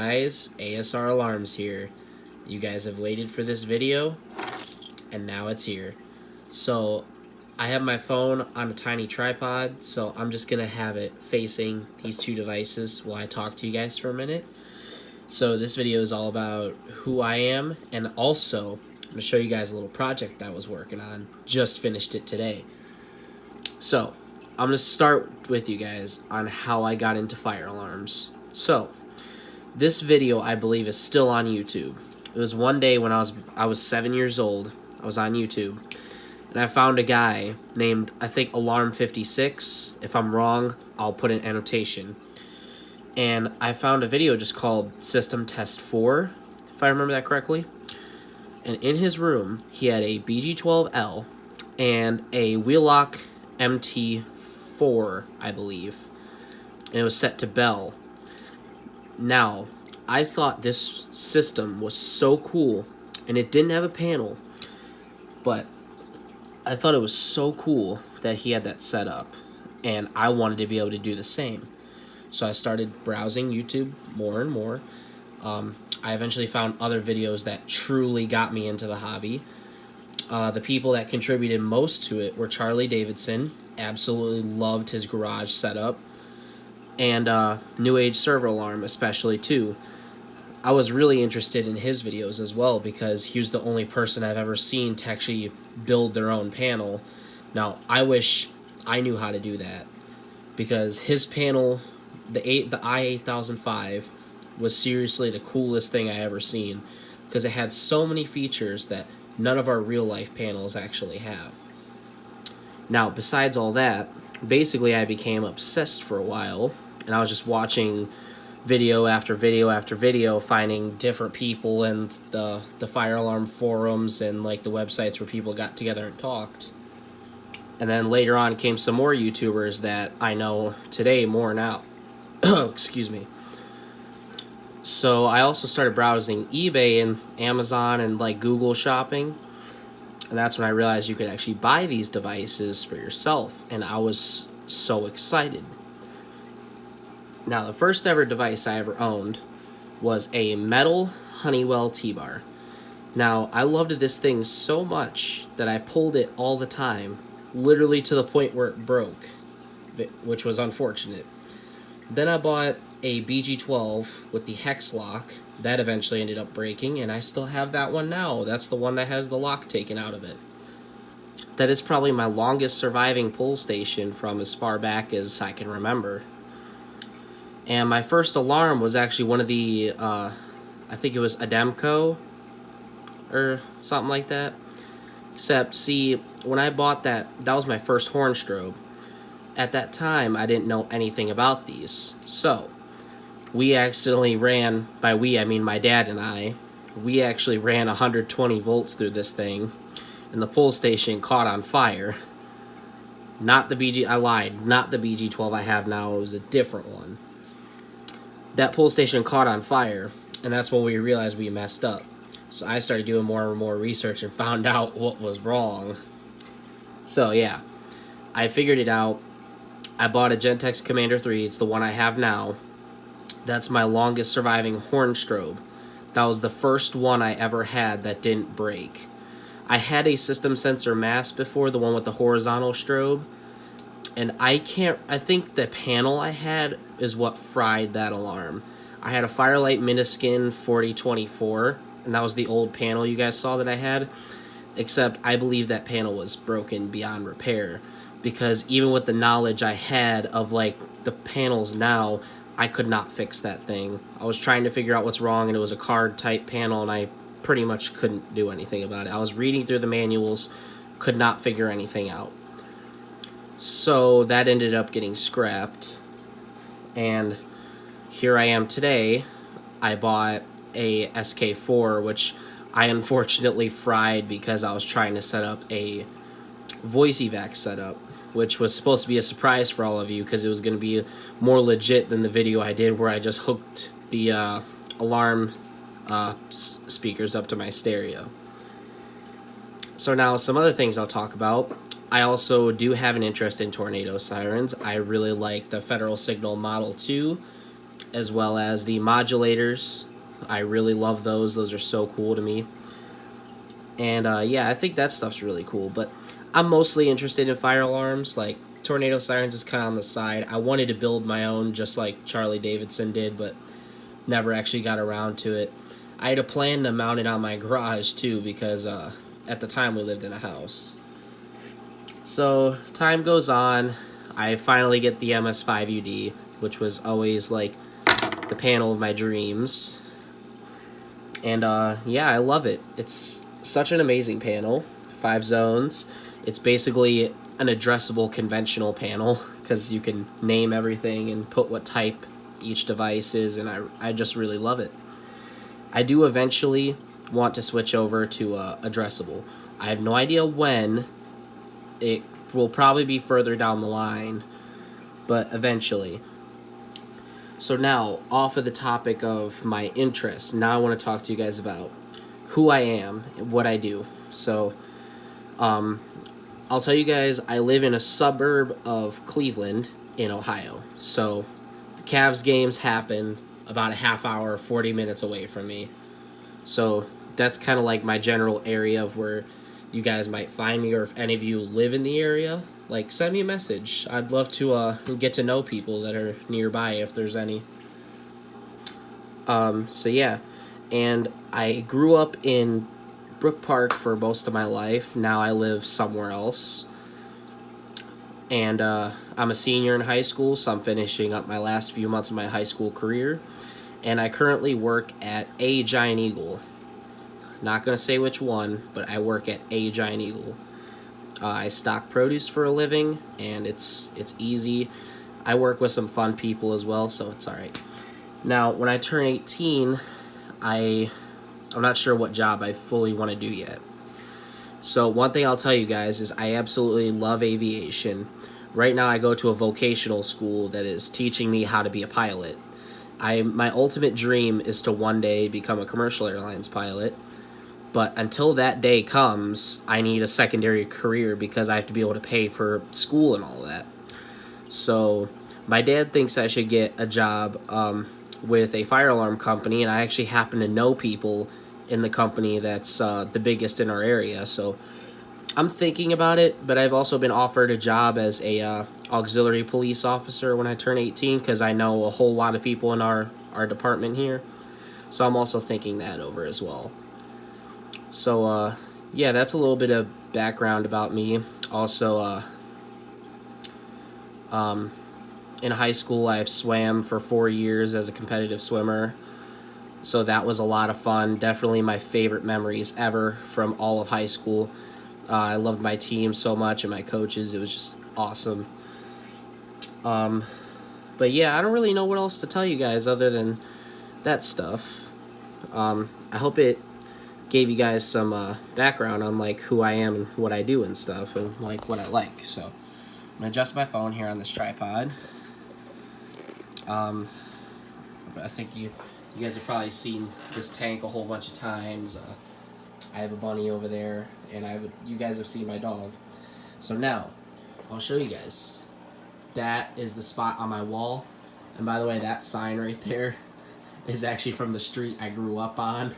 guys, ASR Alarms here. You guys have waited for this video, and now it's here. So, I have my phone on a tiny tripod, so I'm just going to have it facing these two devices while I talk to you guys for a minute. So this video is all about who I am, and also I'm going to show you guys a little project I was working on. Just finished it today. So, I'm going to start with you guys on how I got into fire alarms. So, this video I believe is still on YouTube. It was one day when I was 7 years old. I was on YouTube, and I found a guy named, I think, Alarm 56. If I'm wrong, I'll put an annotation. And I found a video just called System Test 4, if I remember that correctly. And in his room, he had a BG12L and a Wheelock MT4, I believe. And it was set to Bell. Now, I thought this system was so cool, and it didn't have a panel, but I thought it was so cool that he had that set up, and I wanted to be able to do the same. So I started browsing YouTube more and more. I eventually found other videos that truly got me into the hobby. The people that contributed most to it were Charlie Davidson. Absolutely loved his garage setup. And New Age Server Alarm especially too. I was really interested in his videos as well because he was the only person I've ever seen to actually build their own panel. Now, I wish I knew how to do that because his panel, the i8005, was seriously the coolest thing I ever seen because it had so many features that none of our real life panels actually have. Now, besides all that, basically I became obsessed for a while, and I was just watching video after video after video, finding different people in the fire alarm forums and like the websites where people got together and talked. And then later on came some more YouTubers that I know today more now. Excuse me. So I also started browsing eBay and Amazon and like Google shopping. And that's when I realized you could actually buy these devices for yourself. And I was so excited. Now, the first ever device I ever owned was a metal Honeywell T-bar. Now, I loved this thing so much that I pulled it all the time, literally to the point where it broke, which was unfortunate. Then I bought a BG12 with the hex lock. That eventually ended up breaking, and I still have that one now. That's the one that has the lock taken out of it. That is probably my longest surviving pull station from as far back as I can remember. And my first alarm was actually one of the, I think it was Ademco, or something like that. Except, see, when I bought that, that was my first horn strobe. At that time, I didn't know anything about these. So, we accidentally ran, by we, I mean my dad and I, we actually ran 120 volts through this thing, and the pull station caught on fire. Not the BG, I lied, not the BG12 I have now, it was a different one. That pull station caught on fire, and that's when we realized we messed up. So I started doing more and more research and found out what was wrong. So yeah, I figured it out. I bought a Gentex Commander 3, it's the one I have now. That's my longest surviving horn strobe. That was the first one I ever had that didn't break. I had a system sensor mask before, the one with the horizontal strobe. And I think the panel I had is what fried that alarm. I had a Firelight Miniskin 4024, and that was the old panel you guys saw that I had. Except I believe that panel was broken beyond repair. Because even with the knowledge I had of like the panels now, I could not fix that thing. I was trying to figure out what's wrong, and it was a card type panel, and I pretty much couldn't do anything about it. I was reading through the manuals, could not figure anything out. So that ended up getting scrapped, and here I am today. I bought a SK4, which I unfortunately fried because I was trying to set up a voice evac setup, which was supposed to be a surprise for all of you because it was going to be more legit than the video I did where I just hooked the alarm speakers up to my stereo. So now some other things I'll talk about. I also do have an interest in tornado sirens. I really like the Federal Signal Model 2 as well as the modulators. I really love those. Those are so cool to me. And yeah, I think that stuff's really cool. But I'm mostly interested in fire alarms. Like tornado sirens is kind of on the side. I wanted to build my own just like Charlie Davidson did, but never actually got around to it. I had a plan to mount it on my garage too because at the time we lived in a house. So time goes on. I finally get the MS5UD, which was always like the panel of my dreams. And yeah, I love it. It's such an amazing panel. 5 zones. It's basically an addressable conventional panel because you can name everything and put what type each device is, and I just really love it. I do eventually want to switch over to addressable. I have no idea when. It will probably be further down the line, but eventually. So now, off of the topic of my interests, now I want to talk to you guys about who I am and what I do. So, I'll tell you guys, I live in a suburb of Cleveland in Ohio. So, the Cavs games happen about a half hour, 40 minutes away from me. So, that's kind of like my general area of where you guys might find me, or if any of you live in the area, like send me a message. I'd love to get to know people that are nearby if there's any. So yeah, and I grew up in Brook Park for most of my life. Now I live somewhere else, and I'm a senior in high school, so I'm finishing up my last few months of my high school career, and I currently work at a Giant Eagle. Not going to say which one, but I work at a Giant Eagle. I stock produce for a living, and it's easy. I work with some fun people as well, so it's alright. Now, when I turn 18, I'm not sure what job I fully want to do yet. So one thing I'll tell you guys is I absolutely love aviation. Right now I go to a vocational school that is teaching me how to be a pilot. My ultimate dream is to one day become a commercial airlines pilot. But until that day comes, I need a secondary career because I have to be able to pay for school and all that. So my dad thinks I should get a job with a fire alarm company, and I actually happen to know people in the company that's the biggest in our area. So I'm thinking about it, but I've also been offered a job as a auxiliary police officer when I turn 18 because I know a whole lot of people in our department here. So I'm also thinking that over as well. So, yeah, that's a little bit of background about me. Also, in high school, I've swam for 4 years as a competitive swimmer. So that was a lot of fun. Definitely my favorite memories ever from all of high school. I loved my team so much and my coaches. It was just awesome. But yeah, I don't really know what else to tell you guys other than that stuff. I hope it gave you guys some background on like who I am and what I do and stuff and like what I like. So I'm gonna adjust my phone here on this tripod. I think you guys have probably seen this tank a whole bunch of times. I have a bunny over there, and you guys have seen my dog. So now I'll show you guys. That is the spot on my wall, and by the way, that sign right there is actually from the street I grew up on.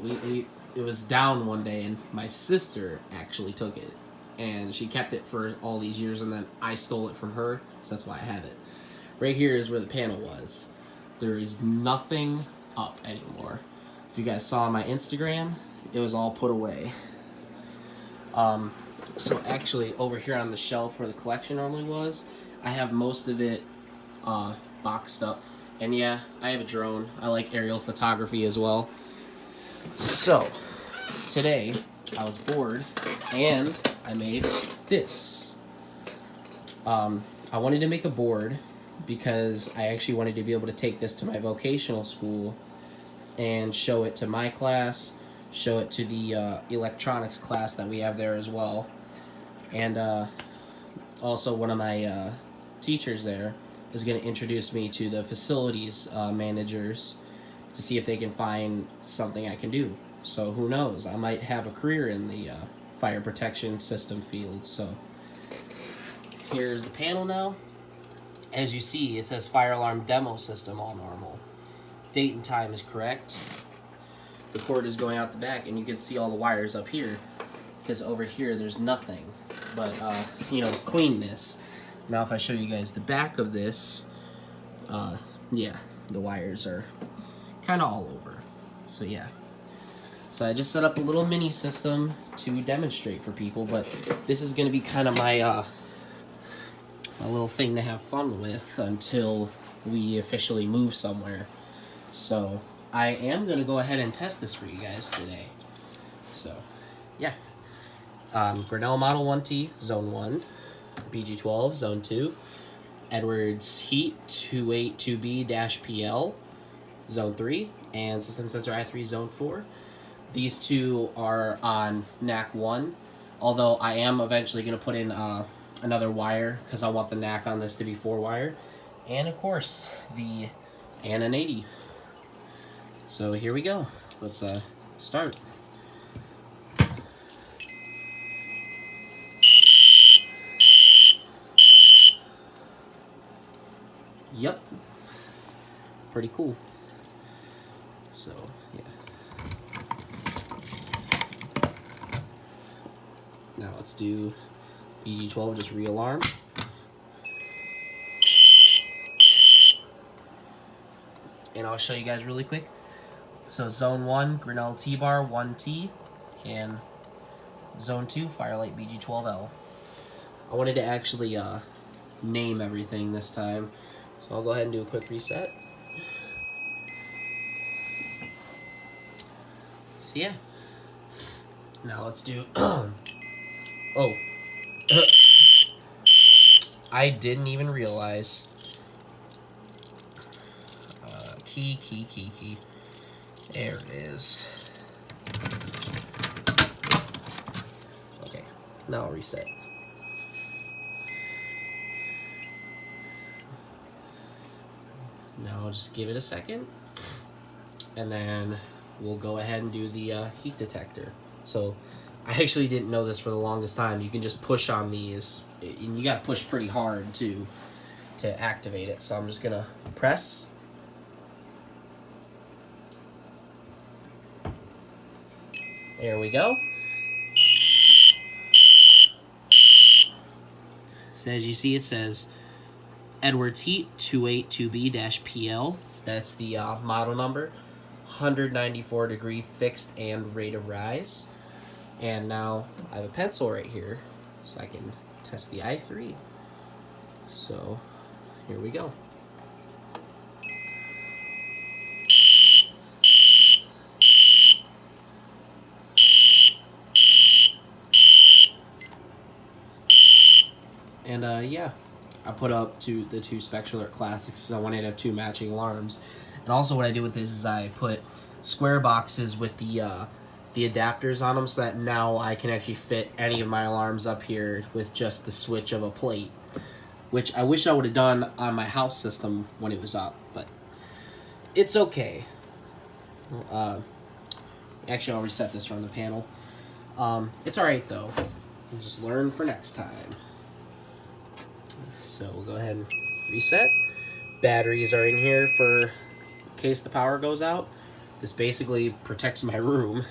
It was down one day, and my sister actually took it, and she kept it for all these years, and then I stole it from her, so that's why I have it. Right here is where the panel was. There is nothing up anymore. If you guys saw on my Instagram, it was all put away. So actually, over here on the shelf where the collection normally was, I have most of it boxed up. And yeah, I have a drone. I like aerial photography as well. So, today, I was bored, and I made this. I wanted to make a board because I actually wanted to be able to take this to my vocational school and show it to my class, show it to the electronics class that we have there as well. And also one of my teachers there is going to introduce me to the facilities managers to see if they can find something I can do. So who knows, I might have a career in the fire protection system field. So here's the panel now. As you see, it says fire alarm demo system all normal. Date and time is correct. The cord is going out the back, and you can see all the wires up here, because over here there's nothing but cleanness. Now if I show you guys the back of this, yeah, the wires are kind of all over. So yeah, so I just set up a little mini system to demonstrate for people, but this is going to be kind of my a little thing to have fun with until we officially move somewhere. So I am going to go ahead and test this for you guys today. So yeah, Grinnell Model 1T Zone 1, BG12 Zone 2, Edwards Heat 282B-PL Zone 3, and System Sensor I3 Zone 4. These two are on NAC 1, although I am eventually going to put in another wire because I want the NAC on this to be 4-wire. And of course, the Anon 80. So here we go. Let's start. Yep. Pretty cool. So, yeah. Now let's do BG12, just re-alarm. And I'll show you guys really quick. So Zone 1, Grinnell T-Bar 1T, and Zone 2, Firelight BG12L. I wanted to actually name everything this time, so I'll go ahead and do a quick reset. So yeah. Now let's do... Oh. I didn't even realize. Key. There it is. Okay, now I'll reset. Now I'll just give it a second, and then we'll go ahead and do the heat detector. So I actually didn't know this for the longest time. You can just push on these, and you gotta push pretty hard to activate it. So I'm just gonna press. There we go. So as you see, it says Edwards Heat 282B-PL. That's the model number. 194 degree fixed and rate of rise. And now I have a pencil right here, so I can test the i3. So here we go. And yeah, I put up the two Spectral Classics because I wanted to have 2 matching alarms. And also what I did with this is I put square boxes with the adapters on them, so that now I can actually fit any of my alarms up here with just the switch of a plate, which I wish I would have done on my house system when it was up, but it's okay. Actually, I'll reset this from the panel. It's alright though. We'll just learn for next time. So we'll go ahead and reset. Batteries are in here for in case the power goes out. This basically protects my room.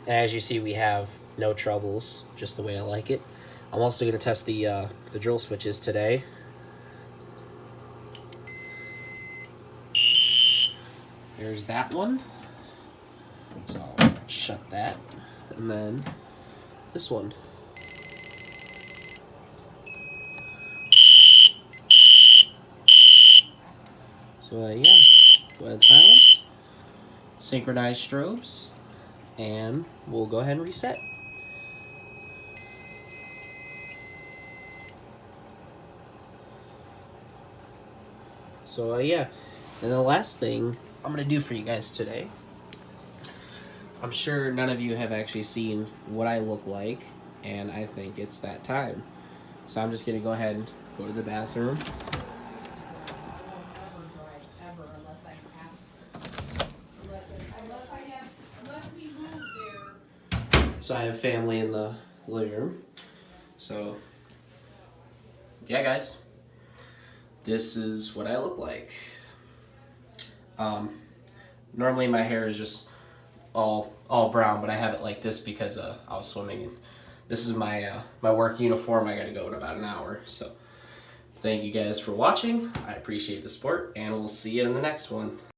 As you see, we have no troubles, just the way I like it. I'm also going to test the drill switches today. There's that one. So I'll shut that. And then this one. So yeah, go ahead and silence. Synchronize strobes. And we'll go ahead and reset. So yeah, and the last thing I'm gonna do for you guys today, I'm sure none of you have actually seen what I look like, and I think it's that time. So I'm just gonna go ahead and go to the bathroom. So I have family in the living room. So yeah, guys, this is what I look like. Normally my hair is just all brown, but I have it like this because I was swimming, and this is my my work uniform. I gotta go in about an hour. So thank you guys for watching. I appreciate the support, and we'll see you in the next one.